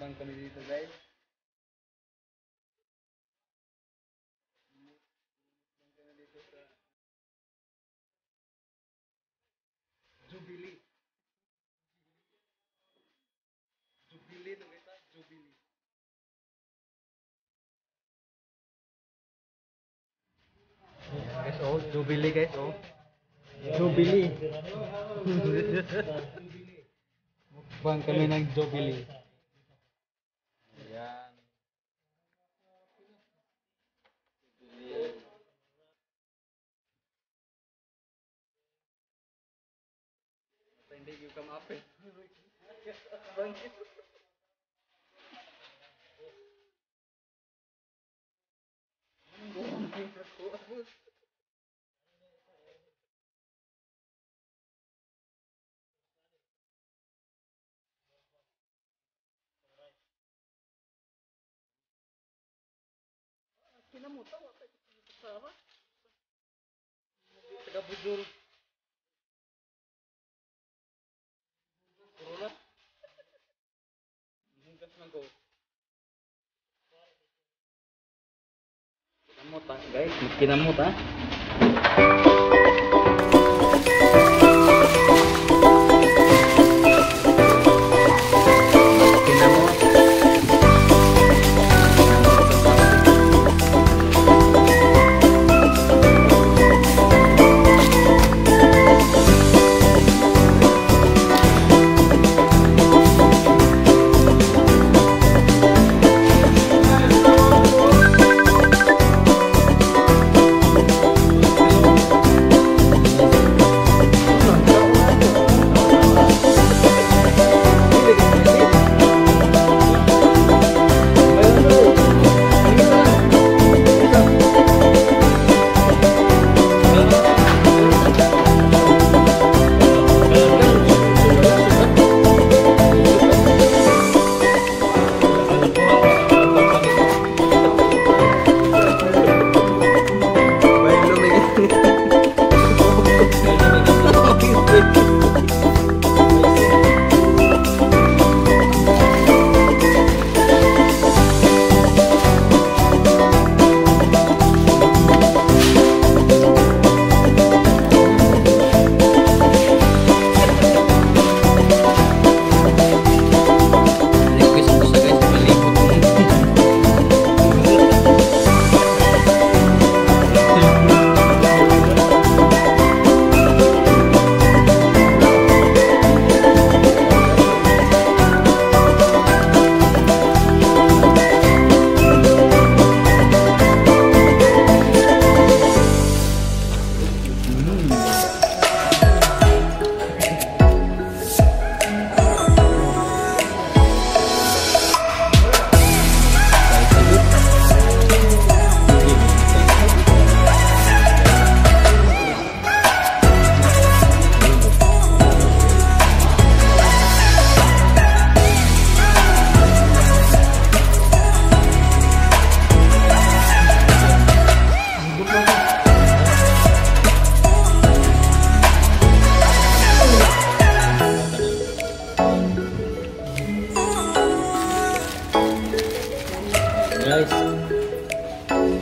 Mukbang kami dito guys. Mukbang kami dito sa Jubilee. Jubilee to guys, Jubilee. Guys, oh, Jubilee guys, oh. Jubilee. Mukbang kami ng Jubilee. Ayan. Hindi yung kamapit. Bangkit. Kinamuta wa kay sama. Taga Bujul. Corona. Hinggas man ko. Kinamot guys, kinamot ha.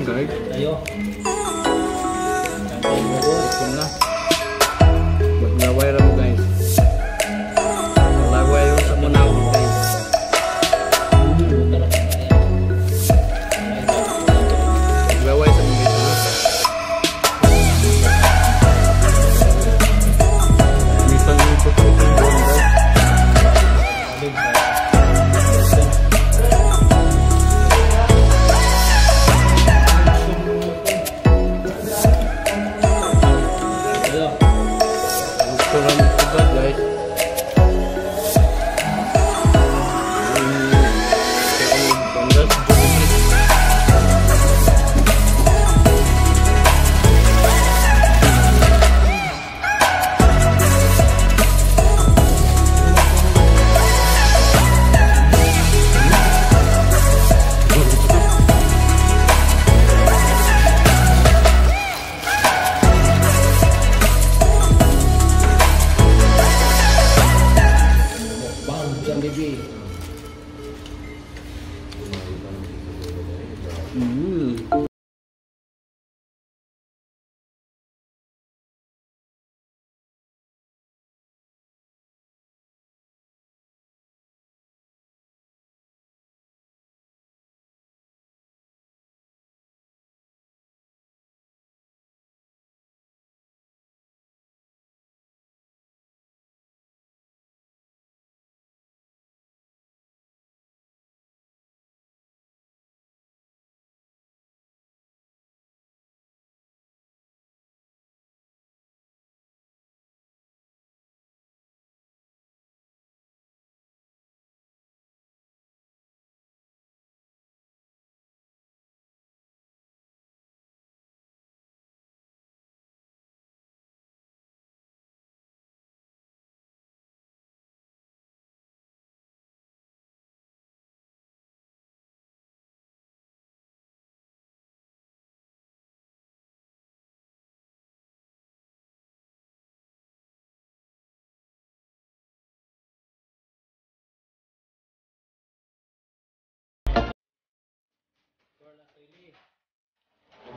Guys, tayo. Ito na. Maglaway ra mo guys. Maglaway ra sa muna mo guys. Maglaway sa mga guys. Minsan ito sa guys.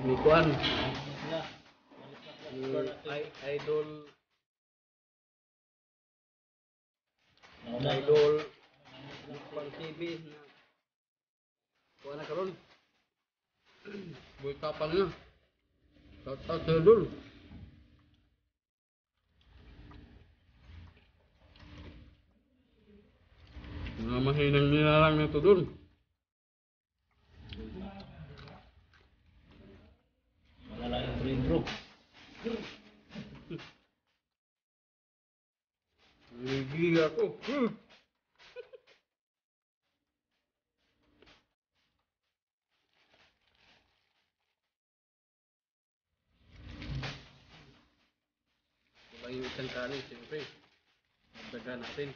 Mikuan. Idol. Idol. Pang TV na. Kuha na karon. Boy tapang na. Shout sa Idol. Mga mahinang nilalang na ito dun. Malala yung bro. Ligi ako. Wala yung isang kanin, siyempre. Magdaga natin.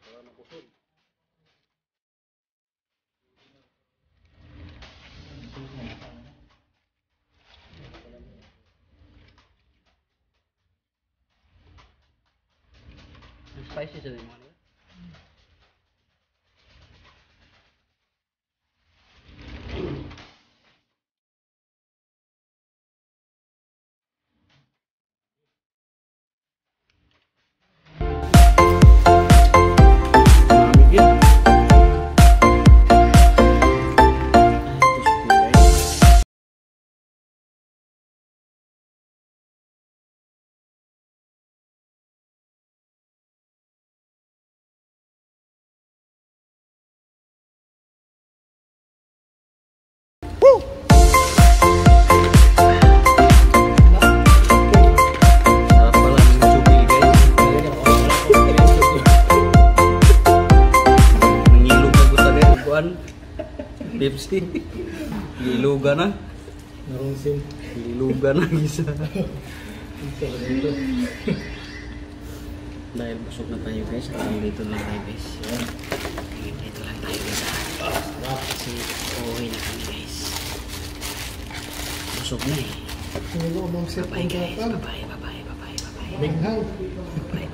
Para mabusog. Spicy sa rin mo. Pepsi. Liluga na. Narungsin. Liluga na isa. Dahil busog na tayo guys, dito lang tayo guys. Dito lang tayo guys. Kasi uuwi na kami guys. Busog na eh. Bye guys. Bye. Binghang. Bye.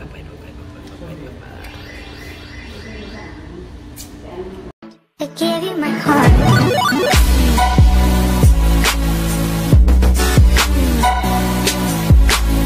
I gave you my heart.